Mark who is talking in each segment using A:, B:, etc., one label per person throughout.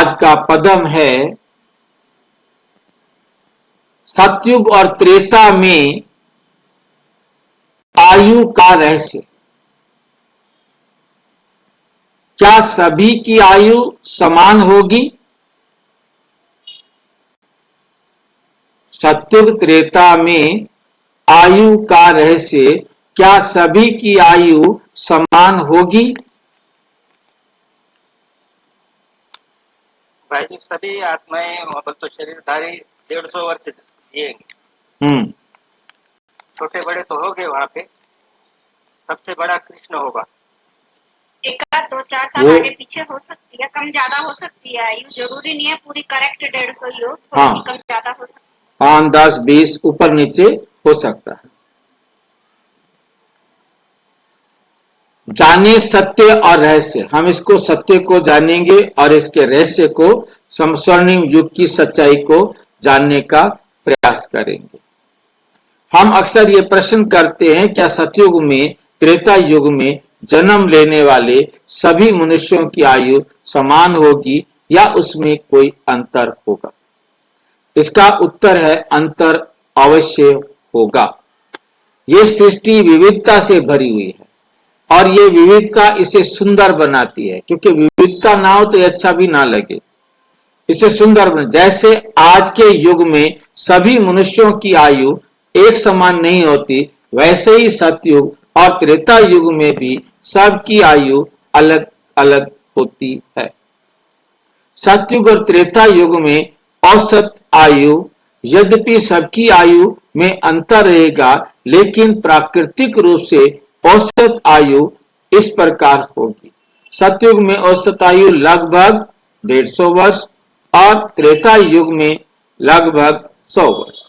A: आज का पदम है सतयुग और त्रेता में आयु का रहस्य। क्या सभी की आयु समान होगी? सतयुग त्रेता में आयु का रहस्य, क्या सभी की आयु समान होगी?
B: भाई जी, सभी आत्माएं मतलब तो शरीरधारी 150 वर्ष जिएंगे। छोटे बड़े तो हो गए, वहां पे सबसे बड़ा कृष्ण होगा।
C: एक आध 2-4 साल आगे पीछे हो सकती है, कम ज्यादा हो सकती है आयु, जरूरी नहीं है पूरी करेक्ट 150 ही हो, थोड़ी सी कम ज्यादा हो सकती है।
A: 5, 10, 20 ऊपर नीचे हो सकता है। जाने सत्य और रहस्य, हम इसको सत्य को जानेंगे और इसके रहस्य को, स्वर्णिम युग की सच्चाई को जानने का प्रयास करेंगे। हम अक्सर ये प्रश्न करते हैं, क्या सतयुग में, त्रेता युग में जन्म लेने वाले सभी मनुष्यों की आयु समान होगी या उसमें कोई अंतर होगा? इसका उत्तर है अंतर अवश्य होगा। ये सृष्टि विविधता से भरी हुई है और ये विविधता इसे सुंदर बनाती है, क्योंकि विविधता ना हो तो अच्छा भी ना लगे। इसे सुंदर बना, जैसे आज के युग में सभी मनुष्यों की आयु एक समान नहीं होती, वैसे ही सतयुग और त्रेता युग में भी सबकी आयु अलग अलग होती है। सतयुग और त्रेता युग में औसत आयु, यद्यपि सबकी आयु में अंतर रहेगा, लेकिन प्राकृतिक रूप से औसत आयु इस प्रकार होगी। सतयुग में औसत आयु लगभग 150 वर्ष और त्रेता युग में लगभग 100 वर्ष।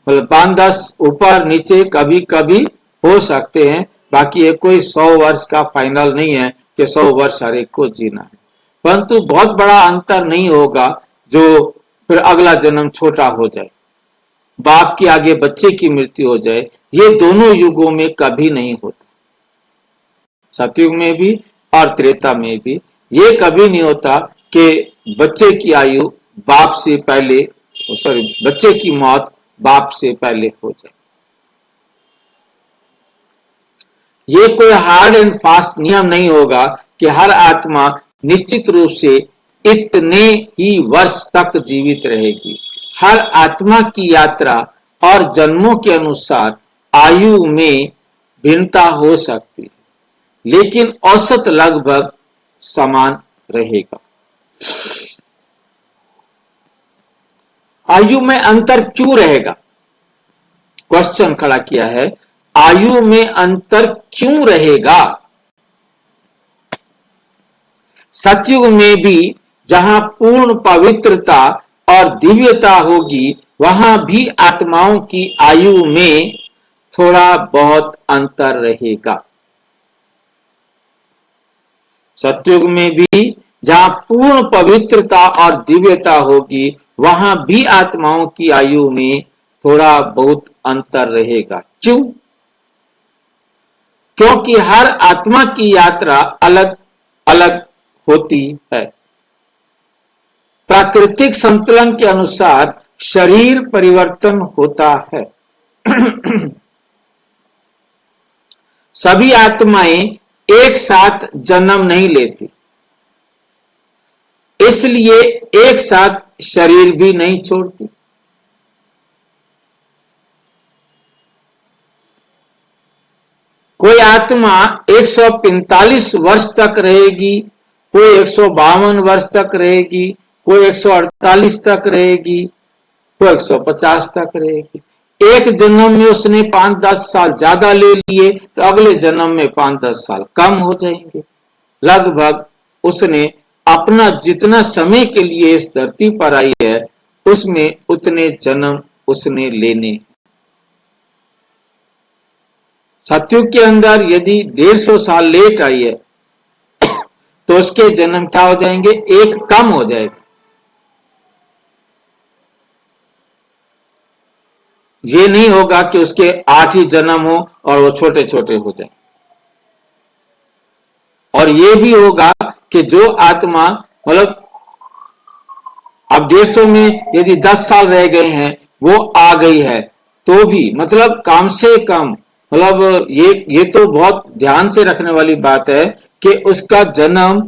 A: मतलब 5-10 ऊपर नीचे कभी कभी हो सकते हैं, बाकी ये कोई 100 वर्ष का फाइनल नहीं है कि 100 वर्ष हर एक को जीना है। परंतु बहुत बड़ा अंतर नहीं होगा जो फिर अगला जन्म छोटा हो जाए, बाप के आगे बच्चे की मृत्यु हो जाए, ये दोनों युगों में कभी नहीं होता। सतयुग में भी और त्रेता में भी ये कभी नहीं होता कि बच्चे की आयु बाप से पहले, बच्चे की मौत बाप से पहले हो जाए। ये कोई हार्ड एंड फास्ट नियम नहीं होगा कि हर आत्मा निश्चित रूप से इतने ही वर्ष तक जीवित रहेगी। हर आत्मा की यात्रा और जन्मों के अनुसार आयु में भिन्नता हो सकती है, लेकिन औसत लगभग समान रहेगा। आयु में अंतर क्यों रहेगा? क्वेश्चन खड़ा किया है, आयु में अंतर क्यों रहेगा? सतयुग में भी जहां पूर्ण पवित्रता और दिव्यता होगी, वहां भी आत्माओं की आयु में थोड़ा बहुत अंतर रहेगा। सतयुग में भी जहां पूर्ण पवित्रता और दिव्यता होगी, वहां भी आत्माओं की आयु में थोड़ा बहुत अंतर रहेगा। क्यों? क्योंकि हर आत्मा की यात्रा अलग अलग होती है। प्राकृतिक संतुलन के अनुसार शरीर परिवर्तन होता है। सभी आत्माएं एक साथ जन्म नहीं लेती, इसलिए एक साथ शरीर भी नहीं छोड़ती। कोई आत्मा 145 वर्ष तक रहेगी, कोई 152 वर्ष तक रहेगी, कोई 148 तक रहेगी, कोई 150 तक रहेगी। एक जन्म में उसने 5-10 साल ज्यादा ले लिए तो अगले जन्म में 5-10 साल कम हो जाएंगे। लगभग उसने अपना जितना समय के लिए इस धरती पर आई है, उसमें उतने जन्म उसने लेने। सतयुग के अंदर यदि 150 साल लेट आई है तो उसके जन्म क्या हो जाएंगे? एक कम हो जाएगा। ये नहीं होगा कि उसके 8 ही जन्म हो और वो छोटे छोटे हो जाए। और ये भी होगा कि जो आत्मा मतलब अब 150 में यदि 10 साल रह गए हैं, वो आ गई है, तो भी मतलब कम से कम, मतलब ये तो बहुत ध्यान से रखने वाली बात है कि उसका जन्म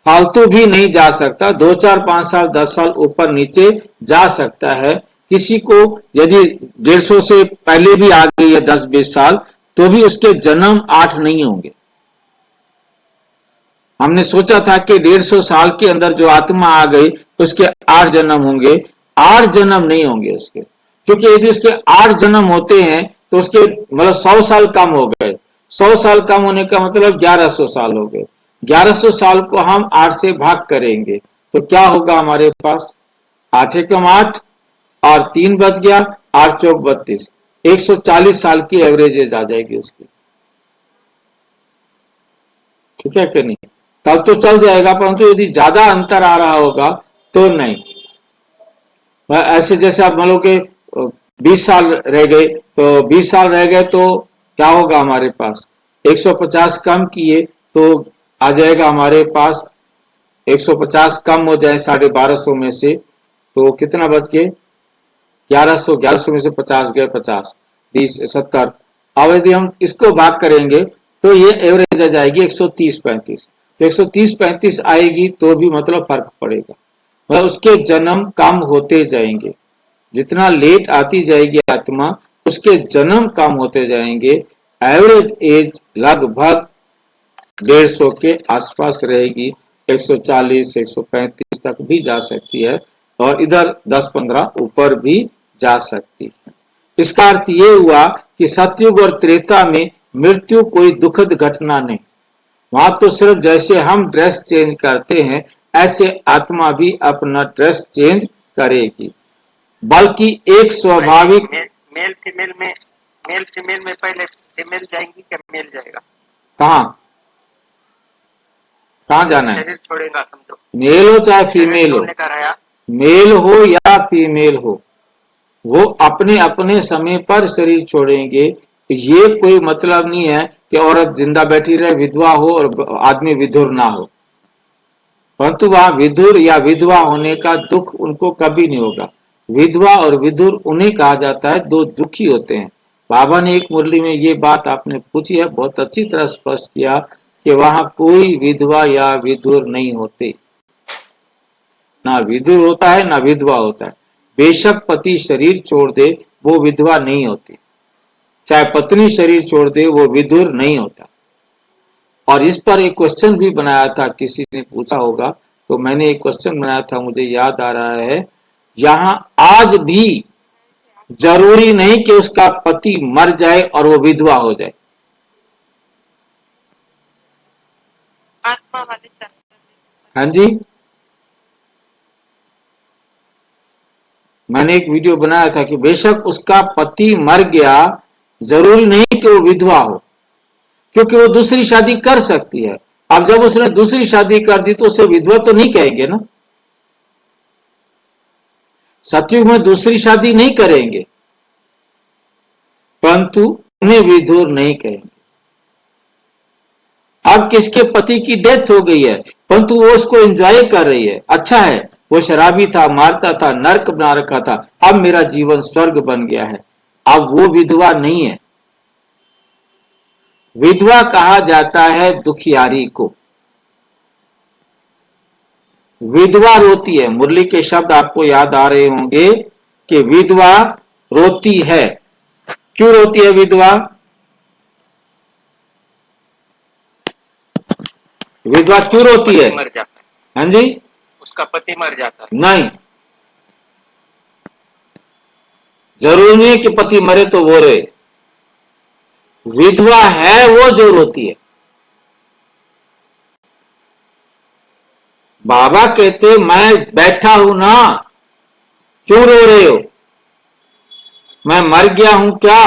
A: फालतू भी नहीं जा सकता। 2 4 5 साल 10 साल ऊपर नीचे जा सकता है। किसी को यदि 150 से पहले भी आ गई है 10-20 साल, तो भी उसके जन्म 8 नहीं होंगे। हमने सोचा था कि 150 साल के अंदर जो आत्मा आ गई उसके 8 जन्म होंगे, 8 जन्म नहीं होंगे उसके, क्योंकि यदि उसके 8 जन्म होते हैं तो उसके मतलब 100 साल कम हो गए। 100 साल कम होने का मतलब 1100 साल हो गए। 1100 साल को हम 8 से भाग करेंगे तो क्या होगा हमारे पास? 8 एकम 8 और 3 बच गया, 8 चौक 32, 140 साल की एवरेज आ जाएगी उसकी। ठीक है कि नहीं? तब तो चल जाएगा, परंतु यदि ज्यादा अंतर आ रहा होगा तो नहीं। ऐसे जैसे आप मान लो कि 20 साल रह गए, तो 20 साल रह गए तो क्या होगा हमारे पास? 150 कम किए तो आ जाएगा हमारे पास, 150 कम हो जाए 1250 में से तो कितना बच गए? 1100, 1100 में से 50 गए, 50 20 70। अब यदि हम इसको भाग करेंगे तो ये एवरेज आ जाएगी 130-35। तो 130-35 आएगी तो भी मतलब फर्क पड़ेगा, मतलब उसके जन्म कम होते जाएंगे। जितना लेट आती जाएगी आत्मा, उसके जन्म कम होते जाएंगे। एवरेज एज लगभग 150 के आसपास रहेगी, 140 135 तक भी जा सकती है, और इधर 10-15 ऊपर भी जा सकती है। इसका अर्थ ये हुआ कि सतयुग और त्रेता में मृत्यु कोई दुखद घटना नहीं। वहां तो सिर्फ जैसे हम ड्रेस चेंज करते हैं ऐसे आत्मा भी अपना ड्रेस चेंज करेगी, बल्कि एक स्वाभाविक।
B: मेल फीमेल में पहले फीमेल जाएंगी क्या मेल जाएगा?
A: कहाँ कहाँ जाना है?
B: शरीर छोड़ेगा समझो,
A: मेल हो चाहे फीमेल हो, मेल हो या फीमेल हो, वो अपने अपने समय पर शरीर छोड़ेंगे। ये कोई मतलब नहीं है कि औरत जिंदा बैठी रहे, विधवा हो और आदमी विधुर ना हो, परंतु वहां विधुर या विधवा होने का दुख उनको कभी नहीं होगा। विधवा और विधुर उन्हें कहा जाता है, दो दुखी होते हैं। बाबा ने एक मुरली में ये बात आपने पूछी है, बहुत अच्छी तरह स्पष्ट किया कि वहां कोई विधवा या विधुर नहीं होते, ना विधुर होता है ना विधवा होता है। बेशक पति शरीर छोड़ दे वो विधवा नहीं होती, चाहे पत्नी शरीर छोड़ दे वो विधुर नहीं होता। और इस पर एक क्वेश्चन भी बनाया था, किसी ने पूछा होगा, तो मैंने एक क्वेश्चन बनाया था, मुझे याद आ रहा है, यहां आज भी जरूरी नहीं कि उसका पति मर जाए और वो विधवा हो जाए।
C: आत्मा वाले चैप्टर।
A: हाँ जी, मैंने एक वीडियो बनाया था कि बेशक उसका पति मर गया, जरूरी नहीं कि वो विधवा हो, क्योंकि वो दूसरी शादी कर सकती है। अब जब उसने दूसरी शादी कर दी तो उसे विधवा तो नहीं कहेंगे ना। सतयुग में दूसरी शादी नहीं करेंगे, परंतु उन्हें विधुर नहीं कहेंगे। अब किसके पति की डेथ हो गई है, परंतु वो उसको एंजॉय कर रही है, अच्छा है, वो शराबी था, मारता था, नर्क बना रखा था, अब मेरा जीवन स्वर्ग बन गया है, अब वो विधवा नहीं है। विधवा कहा जाता है दुखियारी को। विधवा रोती है, मुरली के शब्द आपको याद आ रहे होंगे कि विधवा रोती है। क्यों रोती है विधवा? विधवा क्यों रोती है?
B: मर जाता है।
A: हाँ जी,
B: उसका पति मर जाता है।
A: नहीं, जरूरी नहीं है कि पति मरे तो वो रहे। विधवा है वो जो रोती है। बाबा कहते मैं बैठा हूं ना, क्यों रो रहे हो? मैं मर गया हूं क्या?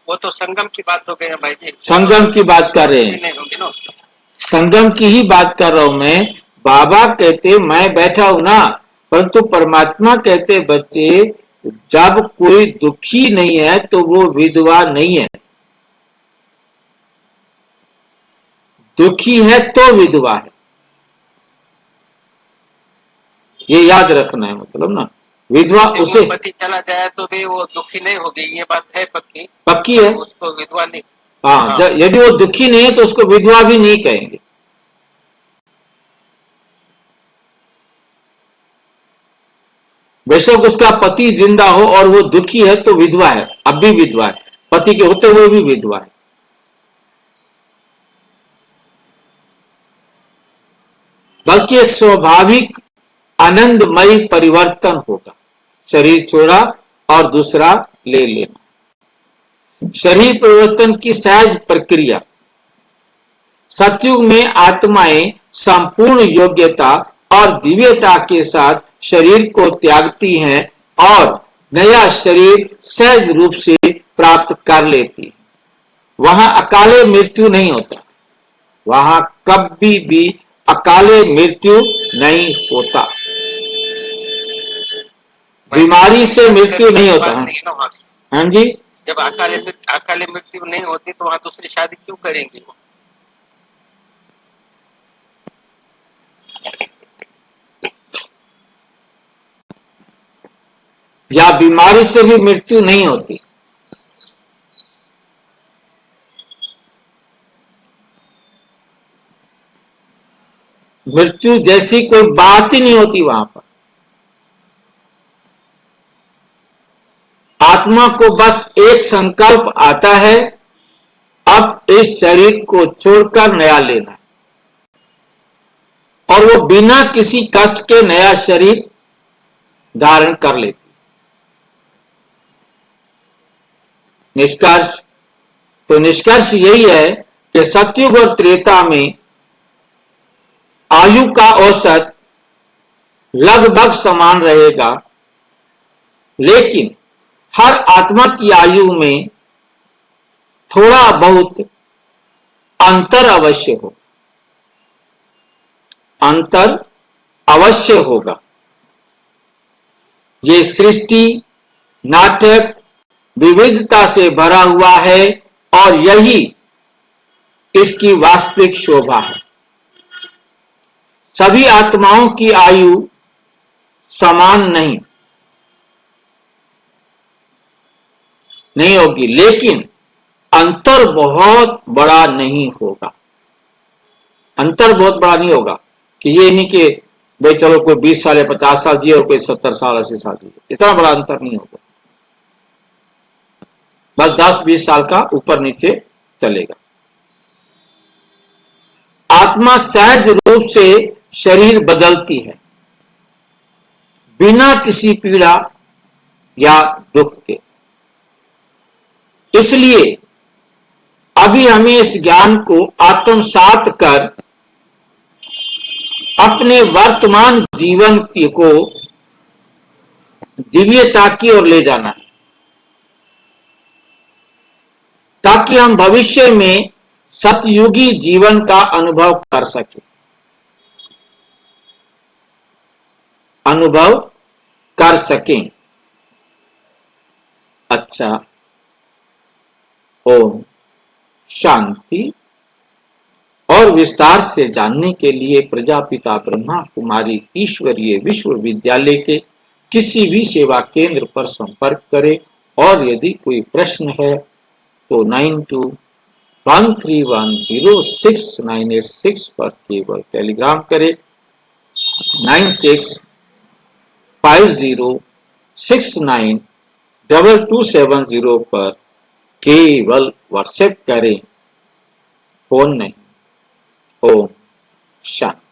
B: वो तो संगम की बात हो गई है भाई जी।
A: संगम की बात कर रहे हैं, संगम की ही बात कर रहा हूं मैं। बाबा कहते मैं बैठा हूं ना, परंतु परमात्मा कहते बच्चे जब कोई दुखी नहीं है तो वो विधवा नहीं है, दुखी है तो विधवा है। ये याद रखना है, मतलब ना विधवा
B: यदि
A: उसे
B: वो पति चला जाए तो भी वो दुखी नहीं होगी, ये बात है पक्की।
A: पक्की है।
B: उसको विधवा नहीं।
A: हाँ,
B: हाँ।
A: यदि वो दुखी नहीं है तो उसको विधवा भी नहीं कहेंगे। बेशक उसका पति जिंदा हो और वो दुखी है तो विधवा है, अब भी विधवा है, पति के होते हुए भी विधवा है। बल्कि एक स्वाभाविक आनंदमयी परिवर्तन होगा, शरीर छोड़ा और दूसरा ले लेना। शरीर परिवर्तन की सहज प्रक्रिया। सतयुग में आत्माएं संपूर्ण योग्यता और दिव्यता के साथ शरीर को त्यागती हैं और नया शरीर सहज रूप से प्राप्त कर लेती है। वहां अकाले मृत्यु नहीं होता, वहां कभी भी अकाले मृत्यु नहीं होता, बीमारी से मृत्यु नहीं होता है। हाँ जी,
B: जब अकाले मृत्यु नहीं होती तो वहां दूसरी शादी क्यों करेंगे वो?
A: या बीमारी से भी मृत्यु नहीं होती। मृत्यु जैसी कोई बात ही नहीं होती वहां पर। आत्मा को बस एक संकल्प आता है, अब इस शरीर को छोड़कर नया लेना है, और वो बिना किसी कष्ट के नया शरीर धारण कर लेती। निष्कर्ष यही है कि सतयुग और त्रेता में आयु का औसत लगभग समान रहेगा, लेकिन हर आत्मा की आयु में थोड़ा बहुत अंतर अवश्य हो, अंतर अवश्य होगा। ये सृष्टि नाटक विविधता से भरा हुआ है और यही इसकी वास्तविक शोभा है। सभी आत्माओं की आयु समान नहीं होगी, लेकिन अंतर बहुत बड़ा नहीं होगा। अंतर बहुत बड़ा नहीं होगा कि ये नहीं कि भाई चलो कोई 20 साल या 50 साल जिए और कोई 70 साल 80 साल जिए, इतना बड़ा अंतर नहीं होगा। बस 10-20 साल का ऊपर नीचे चलेगा। आत्मा सहज रूप से शरीर बदलती है बिना किसी पीड़ा या दुख के। इसलिए अभी हमें इस ज्ञान को आत्मसात कर अपने वर्तमान जीवन को दिव्यता की ओर ले जाना है, ताकि हम भविष्य में सतयुगी जीवन का अनुभव कर सके, अनुभव कर सकें। अच्छा, ओम शांति। और विस्तार से जानने के लिए प्रजापिता ब्रह्मा कुमारी ईश्वरीय विश्वविद्यालय के किसी भी सेवा केंद्र पर संपर्क करें, और यदि कोई प्रश्न है तो 9213106986 पर केवल टेलीग्राम करें। 9650692270 पर केवल व्हाट्सएप करें, फोन नहीं। ओम शांति।